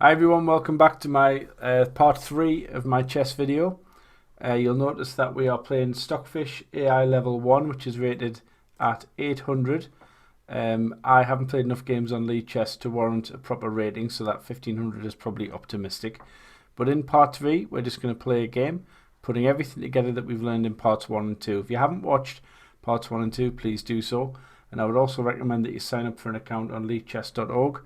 Hi everyone, welcome back to my part 3 of my chess video. You'll notice that we are playing Stockfish AI level 1, which is rated at 800. I haven't played enough games on League Chess to warrant a proper rating, so that 1500 is probably optimistic. But in part 3, we're just going to play a game, putting everything together that we've learned in parts 1 and 2. If you haven't watched parts 1 and 2, please do so. And I would also recommend that you sign up for an account on leaguechess.org.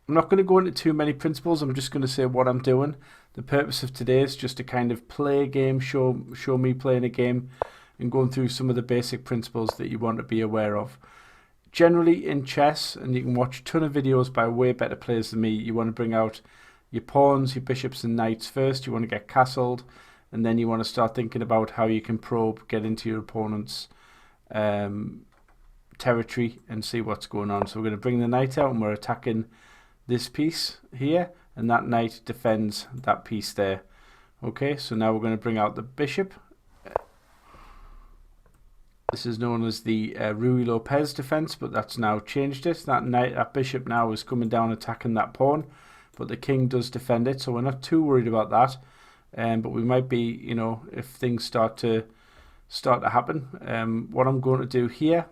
I'm not going to go into too many principles. I'm just going to say what I'm doing. The purpose of today is just to kind of play a game, show me playing a game, and going through some of the basic principles that you want to be aware of. Generally in chess, and you can watch a ton of videos by way better players than me, you want to bring out your pawns, your bishops and knights first. You want to get castled, and then you want to start thinking about how you can probe, get into your opponent's territory and see what's going on. So we're going to bring the knight out and we're attacking this piece here, and that knight defends that piece there. Okay, so now we're going to bring out the bishop. This is known as the Ruy Lopez defense, but that's now changed it. That bishop now is coming down attacking that pawn, but the king does defend it, so we're not too worried about that. But we might be, you know, if things start to happen. What I'm going to do here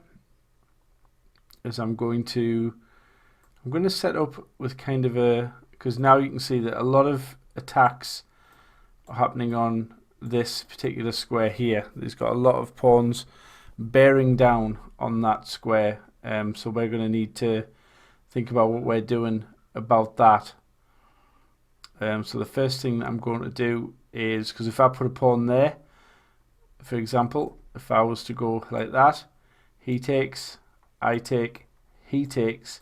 is I'm going to set up with kind of a, because now you can see that a lot of attacks are happening on this particular square here. There's got a lot of pawns bearing down on that square, so we're going to need to think about what we're doing about that. So the first thing that I'm going to do is, because if I put a pawn there, for example, if I was to go like that, he takes, I take, he takes,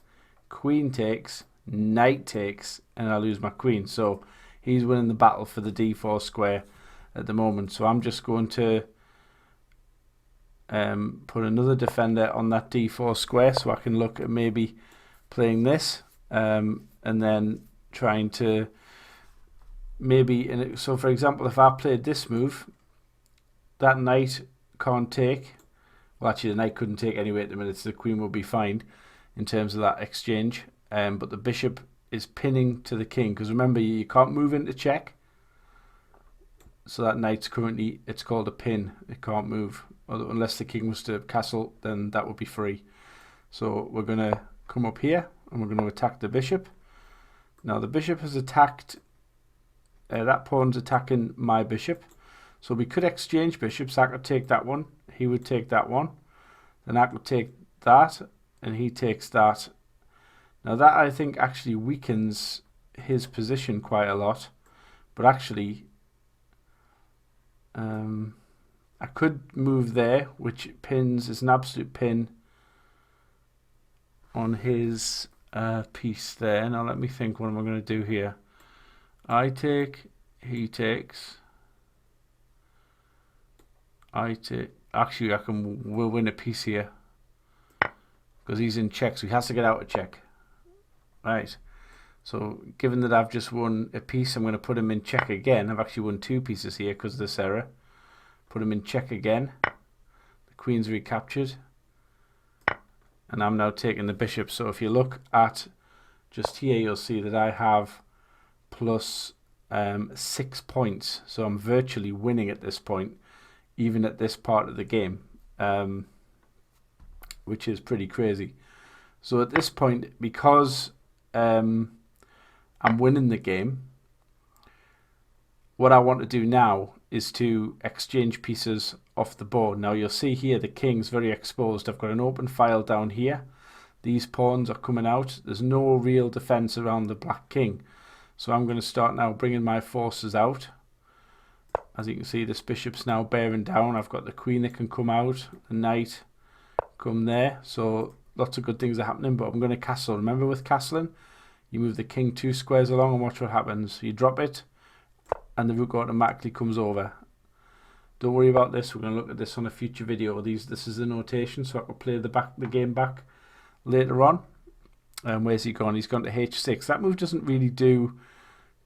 queen takes, knight takes, and I lose my queen. So he's winning the battle for the d4 square at the moment. So I'm just going to put another defender on that d4 square, so I can look at maybe playing this, and then trying to maybe, so for example, if I played this move, that knight can't take. Well, actually the knight couldn't take anyway at the minute, so the queen will be fine in terms of that exchange, but the bishop is pinning to the king, because remember, you can't move into check, so that knight's currently, it's called a pin, it can't move, unless the king was to castle, then that would be free. So we're going to come up here and we're going to attack the bishop. Now the bishop has attacked, that pawn's attacking my bishop, so we could exchange bishops. I could take that one, he would take that one, then I could take that, and he takes that. Now that, I think, actually weakens his position quite a lot, but actually I could move there, which pins, is an absolute pin on his piece there. Now let me think, what am I going to do here? I take, he takes, I take, actually we'll win a piece here, because he's in check, so he has to get out of check. Right, so given that I've just won a piece, I'm going to put him in check again. I've actually won 2 pieces here because of this error. Put him in check again. The queen's recaptured, and I'm now taking the bishop. So if you look at just here, you'll see that I have plus 6 points, so I'm virtually winning at this point, even at this part of the game, which is pretty crazy. So at this point, because I'm winning the game, what I want to do now is to exchange pieces off the board. Now you'll see here the king's very exposed. I've got an open file down here. These pawns are coming out. There's no real defense around the black king. So I'm going to start now bringing my forces out. As you can see, this bishop's now bearing down. I've got the queen that can come out, the knight come there. So lots of good things are happening, but I'm going to castle. Remember, with castling, you move the king 2 squares along and watch what happens. You drop it and the rook automatically comes over. Don't worry about this. We're going to look at this on a future video. This is the notation, so I can play the game back later on. Where's he gone? He's gone to h6. That move doesn't really do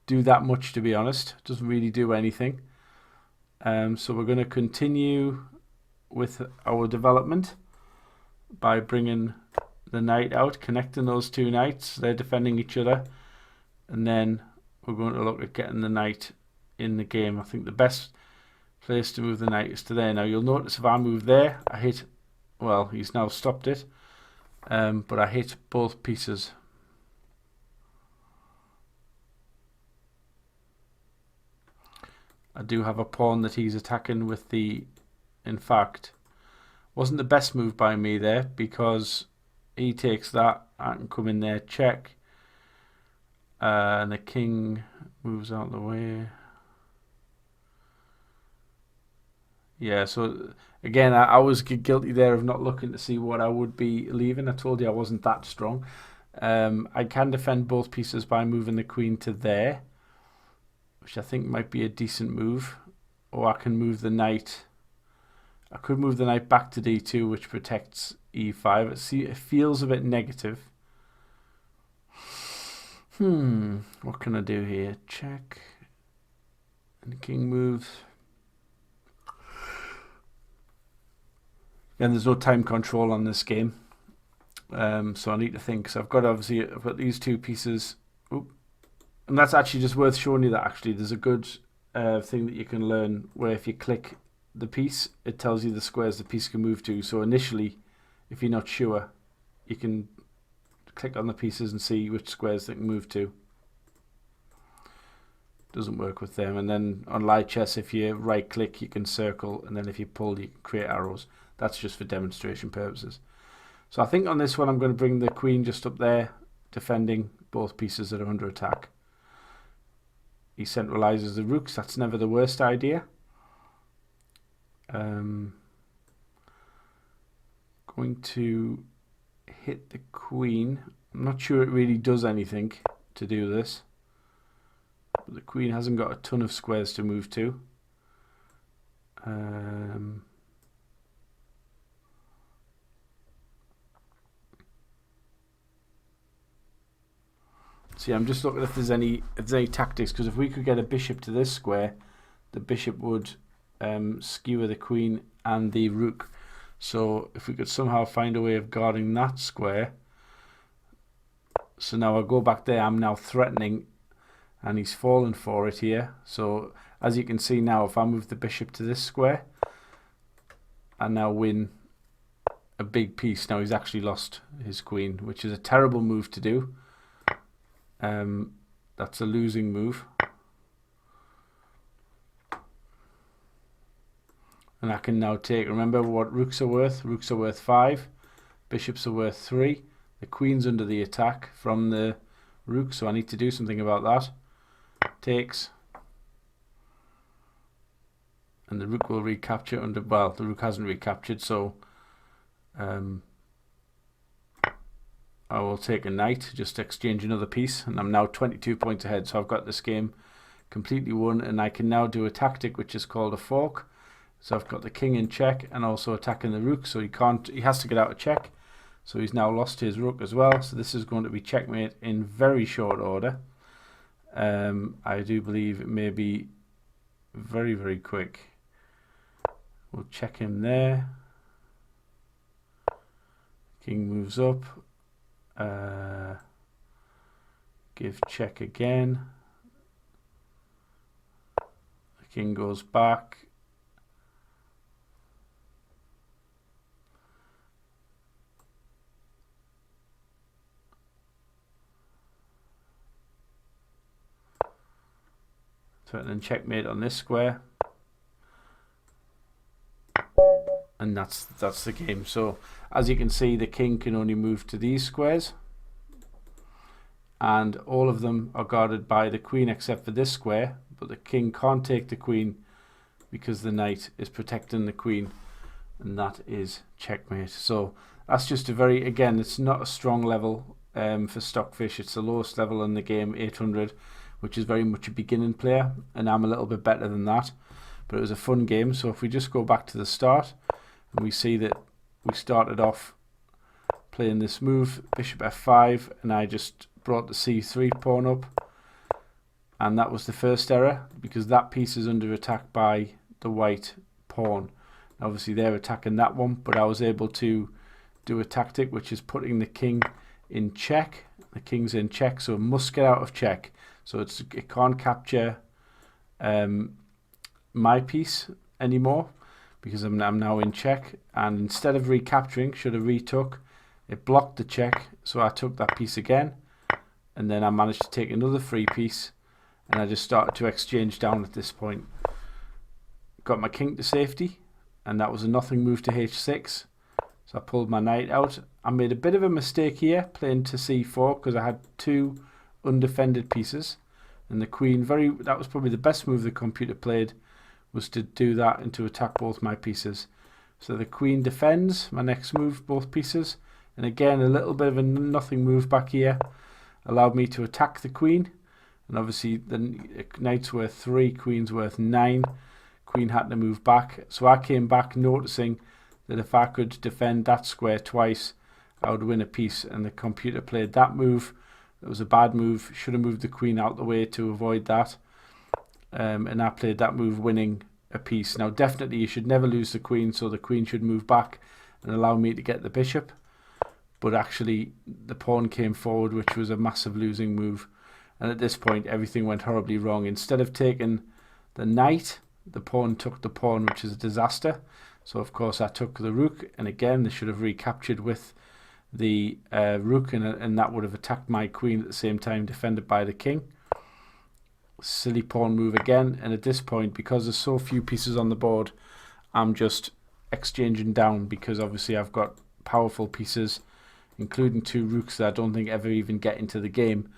that much, to be honest. It doesn't really do anything. So we're going to continue with our development by bringing the knight out, connecting those two knights. They're defending each other. And then we're going to look at getting the knight in the game. I think the best place to move the knight is to there. Now you'll notice if I move there, I hit, well, he's now stopped it. But I hit both pieces. I do have a pawn that he's attacking with the, in fact, wasn't the best move by me there, because he takes that, I can come in there, check, and the king moves out of the way. Yeah, so again, I was guilty there of not looking to see what I would be leaving. I told you I wasn't that strong. I can defend both pieces by moving the queen to there, which I think might be a decent move. Or I can move the knight. I could move the knight back to d2, which protects e5. It feels a bit negative. What can I do here? Check. And the king moves. And there's no time control on this game. So I need to think. So I've got these two pieces. Oop. And that's actually just worth showing you that actually there's a good thing that you can learn where if you click the piece, it tells you the squares the piece can move to. So initially, if you're not sure, you can click on the pieces and see which squares they can move to. Doesn't work with them. And then on light chess, if you right click, you can circle, and then if you pull, you can create arrows. That's just for demonstration purposes. So I think on this one, I'm going to bring the queen just up there, defending both pieces that are under attack. He centralizes the rooks. That's never the worst idea. Going to hit the queen. I'm not sure it really does anything to do this. But the queen hasn't got a ton of squares to move to. See, I'm just looking if there's any tactics, because if we could get a bishop to this square, the bishop would skewer the queen and the rook. So if we could somehow find a way of guarding that square. So now I go back there, I'm now threatening, and he's fallen for it here. So as you can see now, if I move the bishop to this square, I now win a big piece. Now he's actually lost his queen, which is a terrible move to do. That's a losing move. And I can now take, remember what rooks are worth? Rooks are worth 5, bishops are worth 3. The queen's under the attack from the rook, so I need to do something about that. Takes. And the rook will recapture under, well, the rook hasn't recaptured, so I will take a knight, just exchange another piece, and I'm now 22 points ahead. So I've got this game completely won, and I can now do a tactic which is called a fork. So I've got the king in check and also attacking the rook, so he has to get out of check. So he's now lost his rook as well. So this is going to be checkmate in very short order. I do believe it may be very, very quick. We'll check him there. King moves up. Give check again. The king goes back. Threatening checkmate on this square. And that's the game. So as you can see, the king can only move to these squares, and all of them are guarded by the queen except for this square, but the king can't take the queen because the knight is protecting the queen, and that is checkmate. So that's just a very, again, it's not a strong level for Stockfish. It's the lowest level in the game, 800, which is very much a beginning player, and I'm a little bit better than that, but it was a fun game. So if we just go back to the start, and we see that we started off playing this move, bishop f5, and I just brought the c3 pawn up, and that was the first error because that piece is under attack by the white pawn. Obviously they're attacking that one, but I was able to do a tactic which is putting the king in check. The king's in check, so it must get out of check. So it can't capture my piece anymore because I'm now in check. And instead of recapturing, should have retook. It blocked the check, so I took that piece again, and then I managed to take another free piece, and I just started to exchange down at this point. Got my king to safety, and that was a nothing move to h6. So I pulled my knight out. I made a bit of a mistake here playing to c4 because I had two undefended pieces, and the queen, that was probably the best move the computer played, was to do that and to attack both my pieces. So the queen defends my next move, both pieces, and again a little bit of a nothing move back here allowed me to attack the queen, and obviously the knight's worth 3, queen's worth 9. Queen had to move back, so I came back noticing that if I could defend that square twice, I would win a piece, and the computer played that move. It was a bad move, should have moved the queen out the way to avoid that, and I played that move, winning a piece. Now definitely you should never lose the queen, so the queen should move back and allow me to get the bishop, but actually the pawn came forward, which was a massive losing move, and at this point everything went horribly wrong. Instead of taking the knight, the pawn took the pawn, which is a disaster. So of course I took the rook, and again they should have recaptured with the rook, and that would have attacked my queen at the same time, defended by the king. Silly pawn move again, and at this point, because there's so few pieces on the board, I'm just exchanging down, because obviously I've got powerful pieces, including 2 rooks that I don't think ever even get into the game.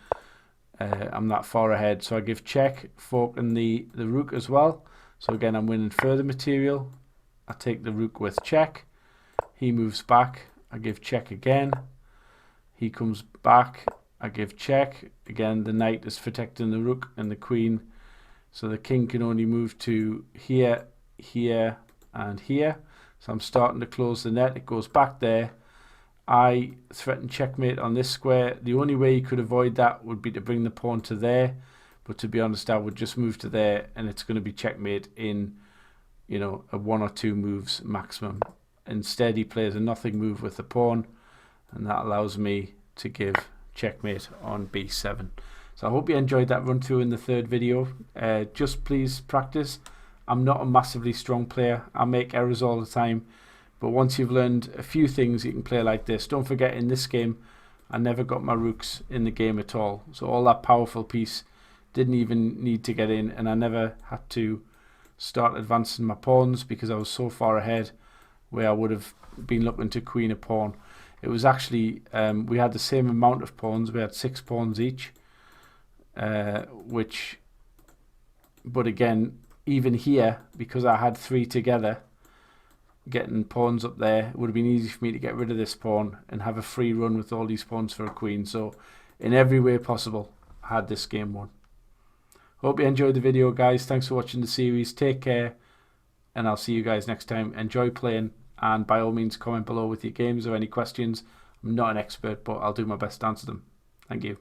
I'm that far ahead, so I give check, fork in the rook as well. So again, I'm winning further material. I take the rook with check. He moves back. I give check again. He comes back. I give check. Again, the knight is protecting the rook and the queen. So the king can only move to here, here, and here. So I'm starting to close the net. It goes back there. I threaten checkmate on this square. The only way you could avoid that would be to bring the pawn to there. But to be honest, I would just move to there, and it's going to be checkmate in, you know, a 1 or 2 moves maximum. Instead, he plays a nothing move with the pawn, and that allows me to give checkmate on b7. So I hope you enjoyed that run through in the 3rd video. Just please practice. I'm not a massively strong player. I make errors all the time, but once you've learned a few things, you can play like this. Don't forget, in this game, I never got my rooks in the game at all. So all that powerful piece didn't even need to get in, and I never had to start advancing my pawns because I was so far ahead where I would have been looking to queen a pawn. It was actually, we had the same amount of pawns. We had 6 pawns each, but again, even here, because I had 3 together, getting pawns up there, it would have been easy for me to get rid of this pawn and have a free run with all these pawns for a queen. So in every way possible, I had this game won. Hope you enjoyed the video, guys. Thanks for watching the series. Take care, and I'll see you guys next time. Enjoy playing, and by all means comment below with your games or any questions. I'm not an expert, but I'll do my best to answer them. Thank you.